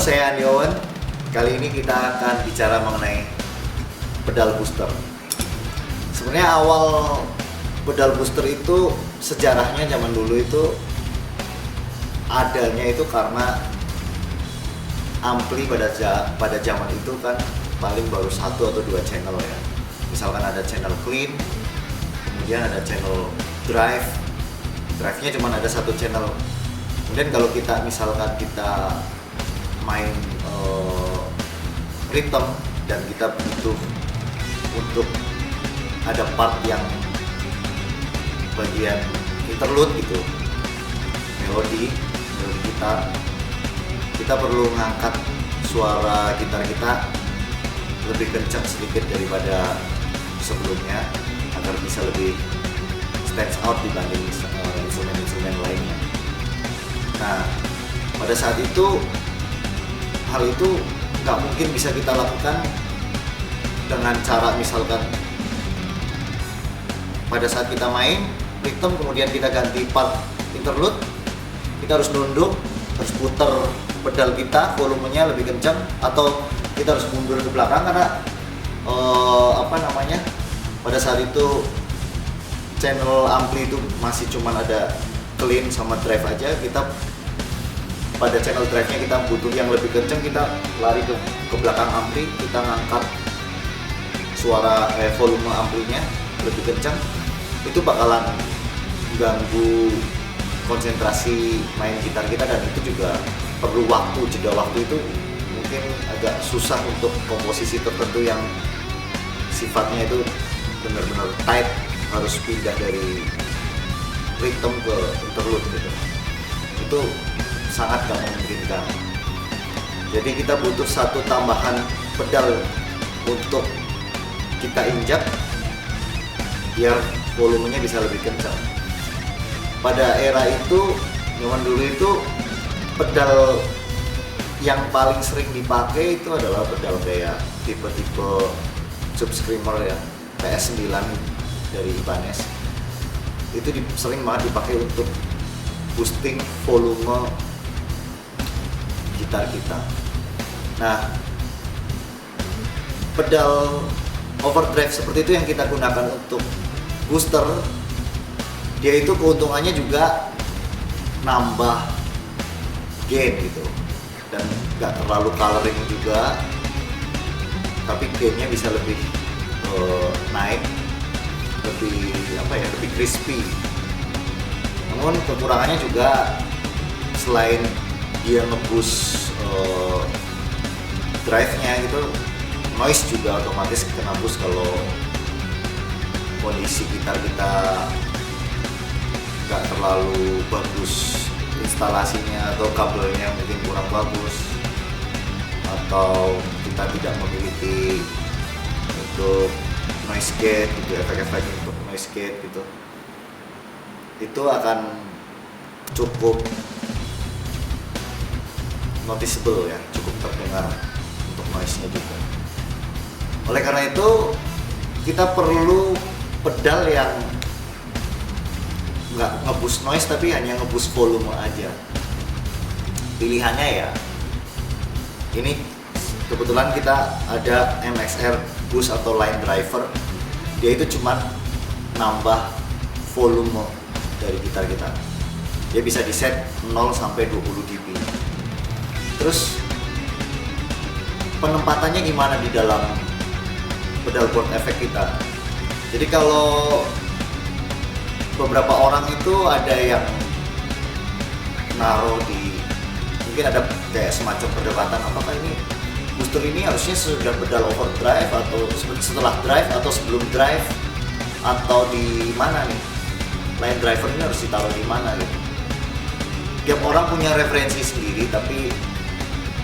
saya Andi Owen. Kali ini kita akan bicara mengenai pedal booster. Sebenarnya awal pedal booster itu sejarahnya zaman dulu itu adanya itu karena ampli pada zaman itu kan paling baru 1 atau 2 channel ya. Misalkan ada channel clean, kemudian ada channel drive-nya cuma ada 1 channel. Kemudian kalau kita misalkan kita main rhythm dan kita butuh untuk ada part yang bagian interlude gitu, melodi gitar, kita perlu ngangkat suara gitar kita lebih kencang sedikit daripada sebelumnya agar bisa lebih stands out dibanding instrumen-instrumen lainnya. Nah, pada saat itu hal itu nggak mungkin bisa kita lakukan dengan cara misalkan pada saat kita main rhythm kemudian kita ganti part interlude, kita harus nunduk, harus putar pedal kita volumenya lebih kencang, atau kita harus mundur ke belakang karena pada saat itu channel ampli itu masih cuma ada clean sama drive aja. Kita pada channel drive-nya kita butuh yang lebih kencang, kita lari ke belakang ampli, kita ngangkat suara volume amplinya lebih kencang. Itu bakalan ganggu konsentrasi main gitar kita, dan itu juga perlu waktu, jeda waktu itu mungkin agak susah untuk komposisi tertentu yang sifatnya itu benar-benar tight, harus pindah dari rhythm ke interlude gitu. Itu sangat gak memungkinkan. Jadi kita butuh 1 tambahan pedal untuk kita injak biar volumenya bisa lebih kencang. Pada era itu, zaman dulu itu pedal yang paling sering dipakai itu adalah pedal kayak tipe-tipe Tube Screamer ya, PS9 dari Ibanez. Itu sering banget dipakai untuk boosting volume gitar kita. Nah, pedal overdrive seperti itu yang kita gunakan untuk booster, dia itu keuntungannya juga nambah gain gitu, dan nggak terlalu coloring juga, tapi gainnya bisa lebih naik, lebih crispy. Namun kekurangannya juga selain dia nge-boost drive-nya gitu, noise juga otomatis kena boost kalau kondisi gitar kita nggak terlalu bagus instalasinya, atau kabelnya mungkin kurang bagus, atau kita tidak memiliki untuk noise gate gitu, efek-efek untuk noise gate gitu. Itu akan cukup noticeable ya, cukup terdengar untuk noise-nya juga. Oleh karena itu kita perlu pedal yang nggak nge-boost noise tapi hanya nge-boost volume aja. Pilihannya ya ini, kebetulan kita ada MXR boost atau line driver. Dia itu cuma nambah volume dari gitar kita. Dia bisa di set 0 sampai 20 dB. Terus penempatannya gimana di dalam pedal board efek kita? Jadi kalau beberapa orang itu ada yang naruh di, mungkin ada kayak semacam perdebatan, apakah ini booster ini harusnya sudah pedal overdrive atau setelah drive atau sebelum drive, atau di mana nih line driver ini harus ditaruh di mana gitu. Tiap orang punya referensi sendiri, tapi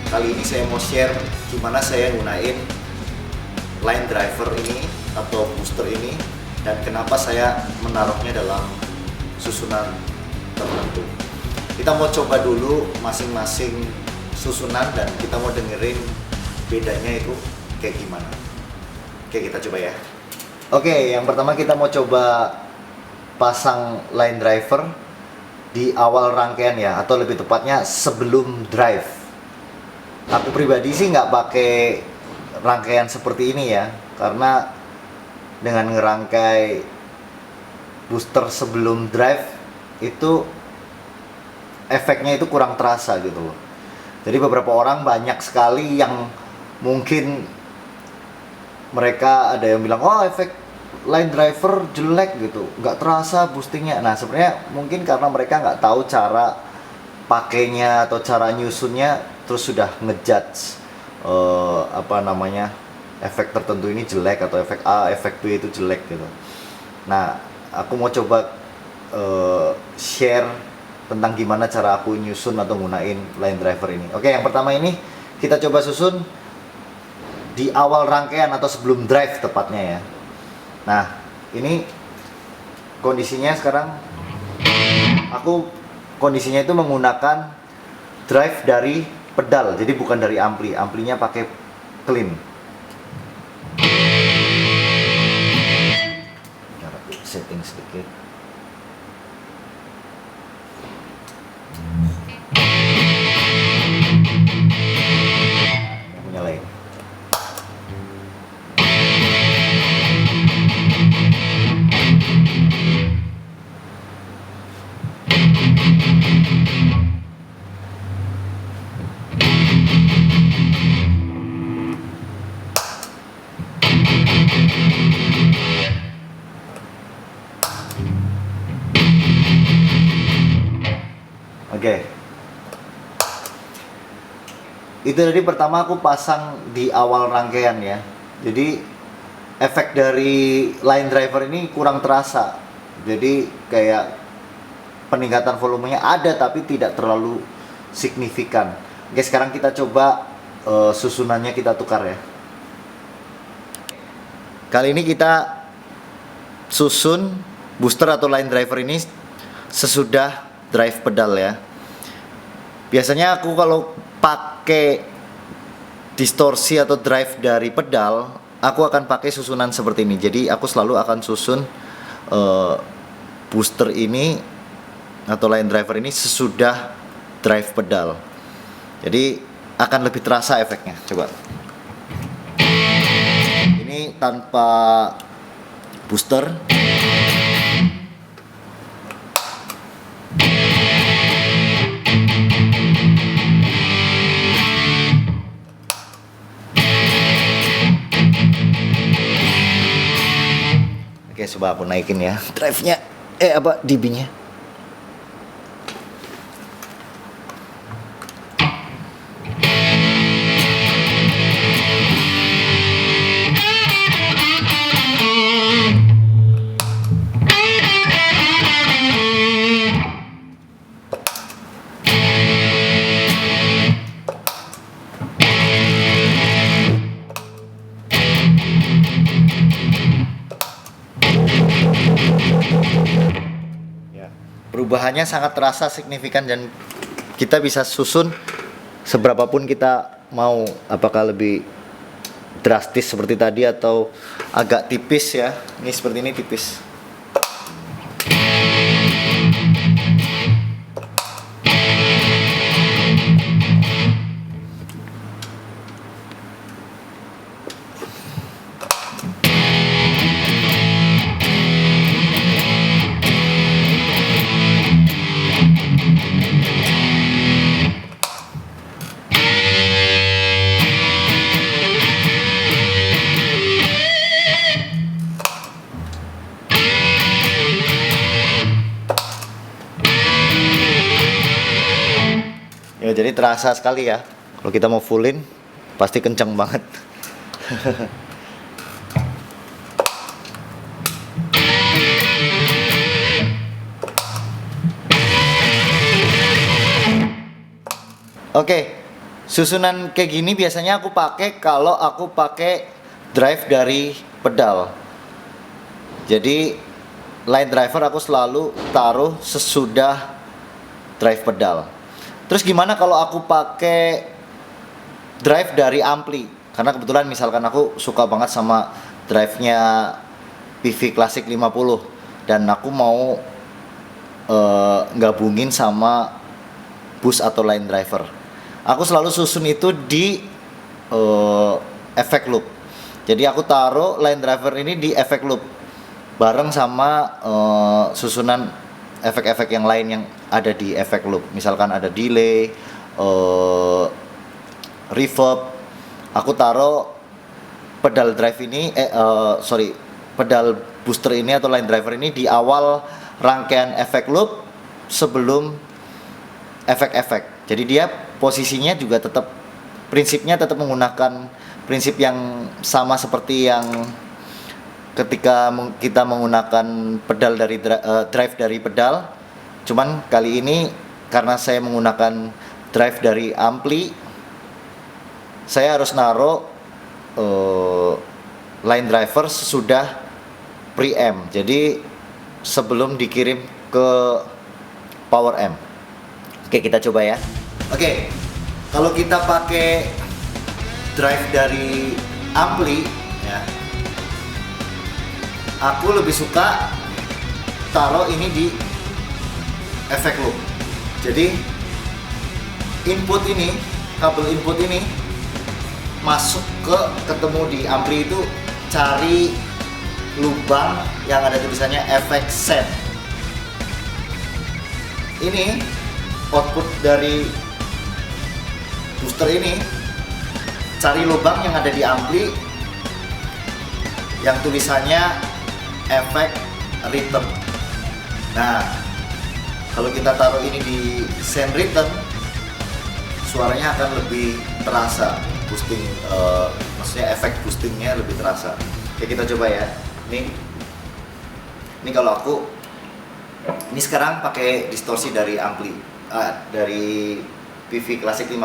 kali ini saya mau share gimana saya gunain line driver ini atau booster ini, dan kenapa saya menaruhnya dalam susunan tertentu. Kita mau coba dulu masing-masing susunan dan kita mau dengerin bedanya itu kayak gimana. Oke, kita coba ya. Oke, yang pertama kita mau coba pasang line driver di awal rangkaian ya, atau lebih tepatnya sebelum drive. Aku pribadi sih nggak pakai rangkaian seperti ini ya, karena dengan ngerangkai booster sebelum drive itu efeknya itu kurang terasa gitu loh. Jadi beberapa orang banyak sekali yang mungkin mereka ada yang bilang, oh efek line driver jelek gitu, nggak terasa boostingnya. Nah sebenarnya mungkin karena mereka nggak tahu cara pakainya atau cara nyusunnya, terus sudah ngejudge efek tertentu ini jelek, atau efek A, efek B itu jelek gitu. Nah aku mau coba share tentang gimana cara aku nyusun atau gunain line driver ini. Oke, yang pertama ini kita coba susun di awal rangkaian atau sebelum drive tepatnya ya. Nah ini kondisinya sekarang aku kondisinya itu menggunakan drive dari pedal, jadi bukan dari ampli. Amplinya pakai clean. Setting sedikit. Aku nyalain. Oke. Itu tadi pertama aku pasang di awal rangkaian ya. Jadi efek dari line driver ini kurang terasa. Jadi kayak peningkatan volumenya ada tapi tidak terlalu signifikan. Oke, sekarang kita coba susunannya kita tukar ya. Kali ini kita susun booster atau line driver ini sesudah drive pedal ya. Biasanya aku kalau pakai distorsi atau drive dari pedal, aku akan pakai susunan seperti ini. Jadi aku selalu akan susun booster ini atau line driver ini sesudah drive pedal. Jadi akan lebih terasa efeknya. Coba. Ini tanpa booster. Oke, coba aku naikin ya drive-nya, dB-nya. Perubahannya sangat terasa signifikan dan kita bisa susun seberapapun kita mau, apakah lebih drastis seperti tadi atau agak tipis ya. Ini seperti ini tipis. Ya, jadi terasa sekali ya. Kalau kita mau fullin pasti kenceng banget. Oke, susunan kayak gini biasanya aku pakai kalau aku pakai drive dari pedal. Jadi line driver aku selalu taruh sesudah drive pedal. Terus gimana kalau aku pakai drive dari ampli? Karena kebetulan misalkan aku suka banget sama drive-nya PV Classic 50 dan aku mau gabungin sama boost atau line driver. aku selalu susun itu di efek loop. Jadi aku taruh line driver ini di efek loop bareng sama susunan efek-efek yang lain yang ada di efek loop. Misalkan ada delay, reverb. Aku taruh pedal drive ini pedal booster ini atau line driver ini di awal rangkaian efek loop sebelum efek-efek. Jadi dia posisinya juga prinsipnya tetap menggunakan prinsip yang sama seperti yang ketika kita menggunakan pedal dari drive dari pedal. Cuman kali ini karena saya menggunakan drive dari ampli, saya harus naruh line driver sesudah preamp. Jadi sebelum dikirim ke power amp. Oke, kita coba ya. Oke, kalau kita pakai drive dari ampli ya, aku lebih suka taruh ini di efek loop. Jadi kabel input ini masuk ketemu di ampli itu, cari lubang yang ada tulisannya efek send. Ini output dari booster ini, cari lubang yang ada di ampli yang tulisannya efek return. Nah, kalau kita taruh ini di send return, suaranya akan lebih terasa boosting, maksudnya efek boostingnya lebih terasa. Oke, kita coba ya. Ini kalau aku ini sekarang pakai distorsi dari ampli, dari PV Classic 50.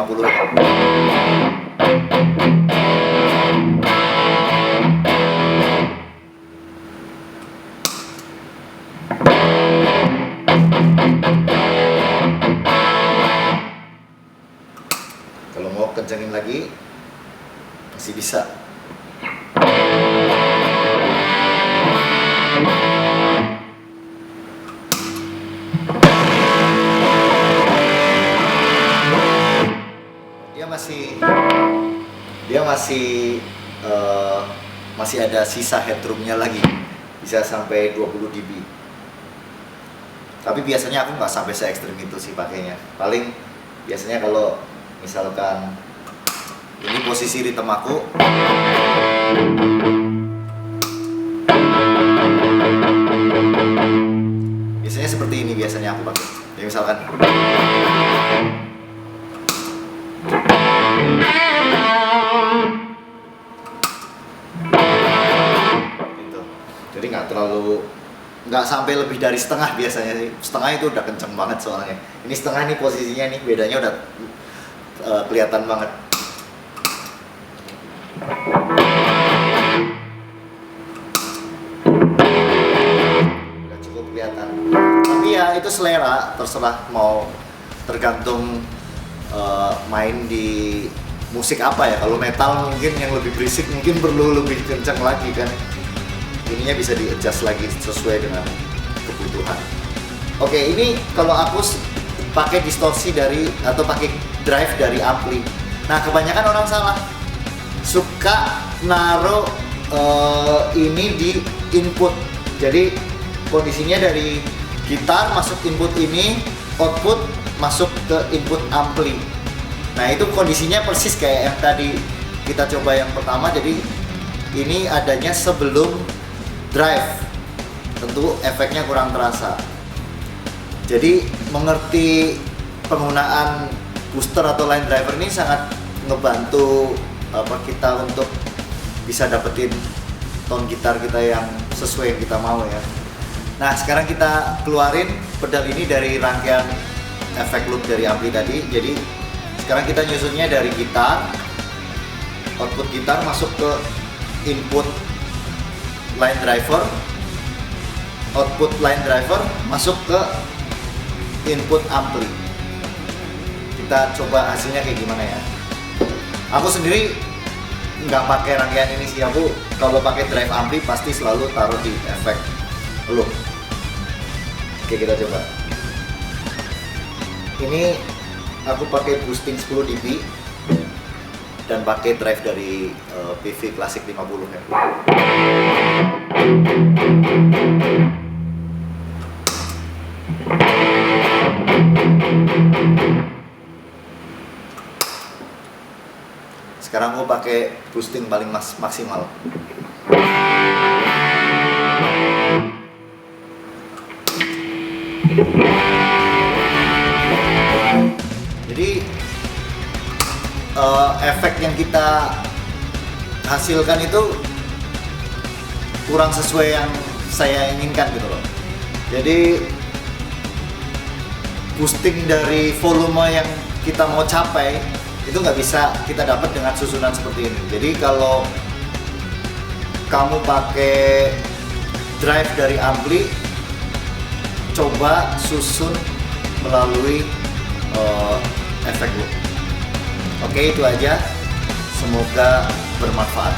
Kalau mau kencengin lagi masih bisa. Dia masih ada sisa headroomnya lagi, bisa sampai 20 dB. Tapi biasanya aku nggak sampai se-ekstrim itu sih pakainya. Paling biasanya kalau misalkan ini posisi ritme aku, biasanya seperti ini biasanya aku pakai. Jadi misalkan gitu. Jadi nggak sampai lebih dari setengah biasanya sih. Setengah itu udah kenceng banget soalnya. Ini setengah nih posisinya nih, bedanya udah kelihatan banget. Udah cukup kelihatan. Tapi ya itu selera, terserah mau tergantung main di musik apa ya. Kalau metal mungkin yang lebih berisik mungkin perlu lebih kencang lagi kan. Ininya bisa di-adjust lagi sesuai dengan kebutuhan. Oke, ini kalau aku pakai distorsi atau pakai drive dari ampli. Nah, kebanyakan orang salah, suka naruh ini di input. Jadi kondisinya dari gitar masuk input ini, output masuk ke input ampli. Nah, itu kondisinya persis kayak yang tadi kita coba yang pertama. Jadi ini adanya sebelum drive, tentu efeknya kurang terasa. Jadi mengerti penggunaan booster atau line driver ini sangat ngebantu kita untuk bisa dapetin tone gitar kita yang sesuai yang kita mau ya. Nah, sekarang kita keluarin pedal ini dari rangkaian efek loop dari ampli tadi. Jadi sekarang kita nyusunnya dari gitar, output gitar masuk ke input line driver, output line driver masuk ke input ampli. Kita coba hasilnya kayak gimana ya. Aku sendiri nggak pakai rangkaian ini sih. Aku kalau pakai drive ampli pasti selalu taruh di efek loop. Oke, kita coba. Ini aku pakai boosting 10 dB dan pakai drive dari PV Classic 50 ya. Sekarang aku pakai boosting paling maksimal. Jadi efek yang kita hasilkan itu kurang sesuai yang saya inginkan gitu loh. Jadi boosting dari volume yang kita mau capai itu nggak bisa kita dapat dengan susunan seperti ini. Jadi kalau kamu pakai drive dari ampli, coba susun melalui efek loop. Oke, itu aja. Semoga bermanfaat.